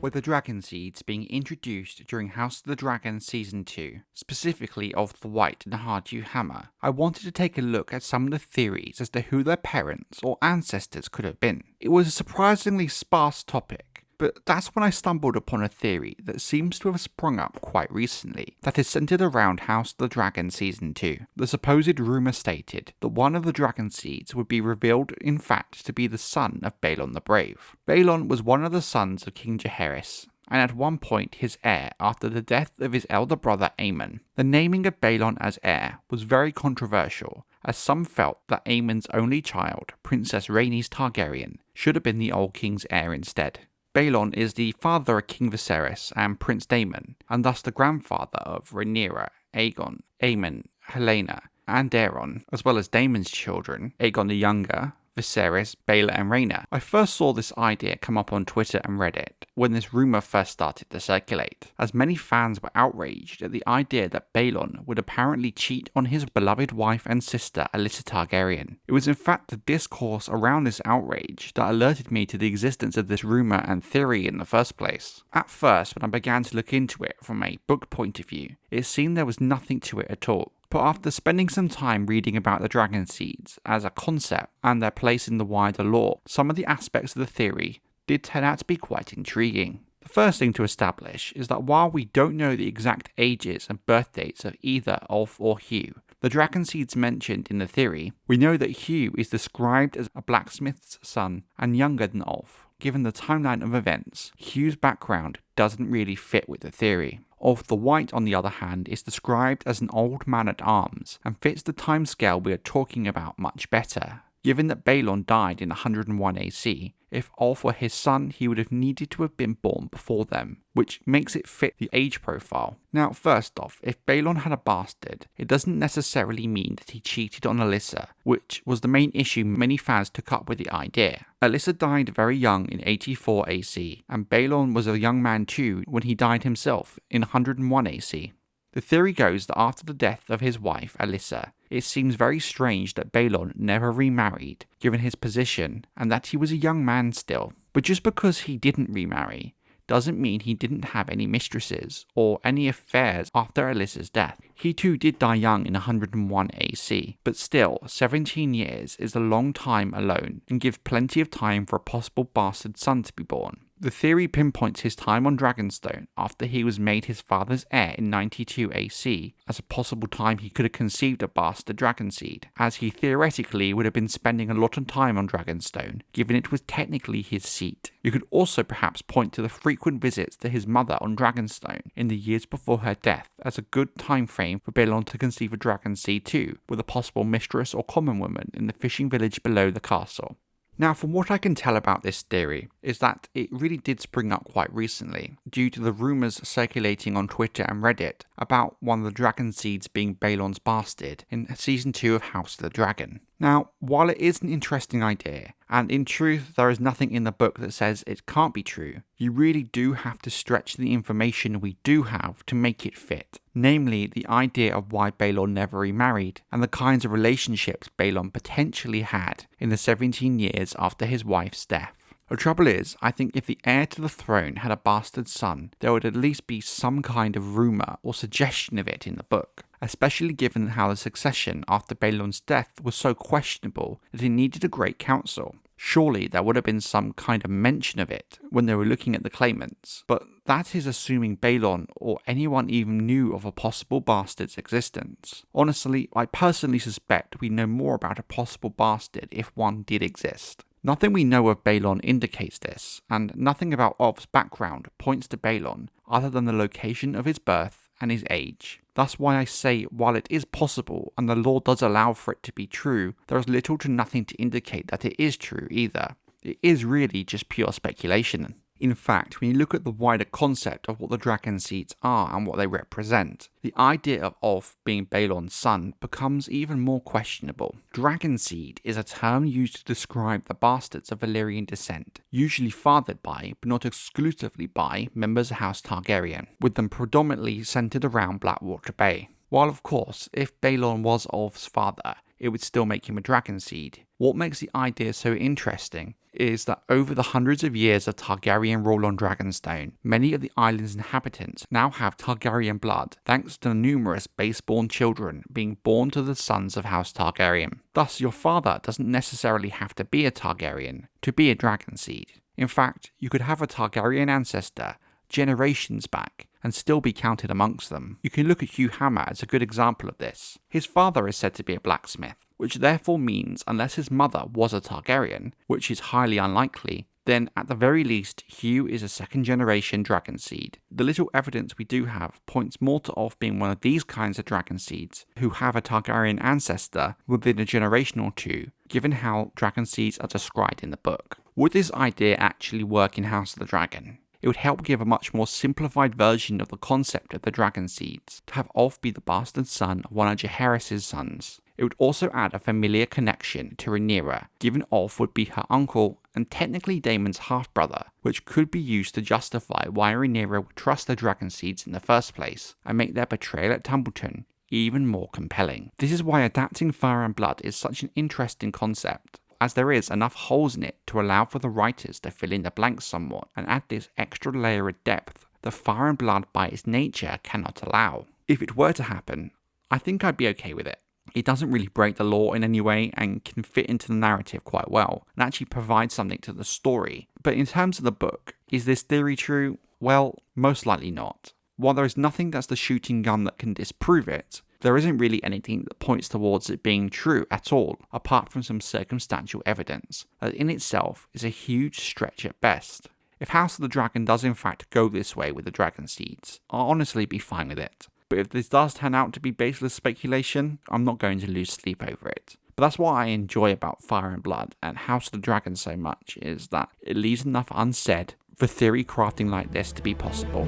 with the Dragonseeds being introduced during House of the Dragon Season 2, specifically of the White and Hardue Hammer, I wanted to take a look at some of the theories as to who their parents or ancestors could have been. It was a surprisingly sparse topic, but that's when I stumbled upon a theory that seems to have sprung up quite recently that is centered around House of the Dragon Season 2. The supposed rumor stated that one of the Dragonseeds would be revealed in fact to be the son of Baelon the Brave. Baelon was one of the sons of King Jaehaerys, and at one point his heir after the death of his elder brother Aemon. The naming of Baelon as heir was very controversial, as some felt that Aemon's only child, Princess Rhaenys Targaryen, should have been the old king's heir instead. Baelon is the father of King Viserys and Prince Daemon, and thus the grandfather of Rhaenyra, Aegon, Aemon, Helaena, and Daeron, as well as Daemon's children, Aegon the Younger, Viserys, Baelor, and Rhaenyra. I first saw this idea come up on Twitter and Reddit when this rumour first started to circulate, as many fans were outraged at the idea that Baelon would apparently cheat on his beloved wife and sister Alyssa Targaryen. It was in fact the discourse around this outrage that alerted me to the existence of this rumour and theory in the first place. At first, when I began to look into it from a book point of view, it seemed there was nothing to it at all. But after spending some time reading about the Dragonseeds as a concept and their place in the wider lore, some of the aspects of the theory did turn out to be quite intriguing. The first thing to establish is that while we don't know the exact ages and birth dates of either Ulf or Hugh, the Dragonseeds mentioned in the theory, we know that Hugh is described as a blacksmith's son and younger than Ulf. Given the timeline of events, Hugh's background doesn't really fit with the theory. Ulf the White, on the other hand, is described as an old man-at-arms and fits the timescale we are talking about much better. Given that Baelon died in 101 AC, if Ulf were his son, he would have needed to have been born before them, which makes it fit the age profile. Now, first off, if Baelon had a bastard, it doesn't necessarily mean that he cheated on Alyssa, which was the main issue many fans took up with the idea. Alyssa died very young in 84 AC, and Baelon was a young man too when he died himself in 101 AC. The theory goes that after the death of his wife, Alyssa, it seems very strange that Baelon never remarried, given his position, and that he was a young man still. But just because he didn't remarry, doesn't mean he didn't have any mistresses, or any affairs after Alyssa's death. He too did die young in 101 AC, but still, 17 years is a long time alone, and gives plenty of time for a possible bastard son to be born. The theory pinpoints his time on Dragonstone after he was made his father's heir in 92 AC as a possible time he could have conceived a bastard Dragonseed, as he theoretically would have been spending a lot of time on Dragonstone, given it was technically his seat. You could also perhaps point to the frequent visits to his mother on Dragonstone in the years before her death as a good time frame for Baelon to conceive a Dragonseed too, with a possible mistress or common woman in the fishing village below the castle. Now, from what I can tell about this theory, is that it really did spring up quite recently, due to the rumours circulating on Twitter and Reddit about one of the Dragonseeds being Baelon's bastard in Season 2 of House of the Dragon. Now, while it is an interesting idea, and in truth there is nothing in the book that says it can't be true, you really do have to stretch the information we do have to make it fit. Namely, the idea of why Baelon never remarried, and the kinds of relationships Baelon potentially had in the 17 years after his wife's death. The trouble is, I think if the heir to the throne had a bastard son, there would at least be some kind of rumour or suggestion of it in the book, especially given how the succession after Baelon's death was so questionable that he needed a great council. Surely there would have been some kind of mention of it when they were looking at the claimants, but that is assuming Baelon or anyone even knew of a possible bastard's existence. Honestly, I personally suspect we know more about a possible bastard if one did exist. Nothing we know of Baelon indicates this, and nothing about Ulf's background points to Baelon other than the location of his birth and his age. That's why I say while it is possible and the law does allow for it to be true, there is little to nothing to indicate that it is true either. It is really just pure speculation. In fact, when you look at the wider concept of what the Dragonseeds are and what they represent, the idea of Ulf being Baelon's son becomes even more questionable. Dragonseed is a term used to describe the bastards of Valyrian descent, usually fathered by, but not exclusively by, members of House Targaryen, with them predominantly centered around Blackwater Bay. While of course, if Baelon was Ulf's father, it would still make him a Dragonseed. What makes the idea so interesting is that over the hundreds of years of Targaryen rule on Dragonstone, many of the island's inhabitants now have Targaryen blood, thanks to the numerous base-born children being born to the sons of House Targaryen. Thus, your father doesn't necessarily have to be a Targaryen to be a Dragonseed. In fact, you could have a Targaryen ancestor generations back and still be counted amongst them. You can look at Hugh Hammer as a good example of this. His father is said to be a blacksmith, which therefore means unless his mother was a Targaryen, which is highly unlikely, then at the very least Hugh is a second generation Dragonseed. The little evidence we do have points more to Ulf being one of these kinds of Dragonseeds who have a Targaryen ancestor within a generation or two, given how Dragonseeds are described in the book. Would this idea actually work in House of the Dragon? It would help give a much more simplified version of the concept of the Dragonseeds, to have Ulf be the bastard son of one of Jaehaerys' sons. It would also add a familiar connection to Rhaenyra, given Ulf would be her uncle and technically Daemon's half-brother, which could be used to justify why Rhaenyra would trust the Dragonseeds in the first place, and make their betrayal at Tumbleton even more compelling. This is why adapting Fire and Blood is such an interesting concept, as there is enough holes in it to allow for the writers to fill in the blanks somewhat and add this extra layer of depth that Fire and Blood by its nature cannot allow. If it were to happen, I think I'd be okay with it. It doesn't really break the law in any way and can fit into the narrative quite well and actually provide something to the story. But in terms of the book, is this theory true? Well, most likely not. While there is nothing that's the shooting gun that can disprove it, there isn't really anything that points towards it being true at all, apart from some circumstantial evidence, that in itself is a huge stretch at best. If House of the Dragon does in fact go this way with the Dragonseeds, I'll honestly be fine with it. But if this does turn out to be baseless speculation, I'm not going to lose sleep over it. But that's what I enjoy about Fire and Blood and House of the Dragon so much, is that it leaves enough unsaid for theory crafting like this to be possible.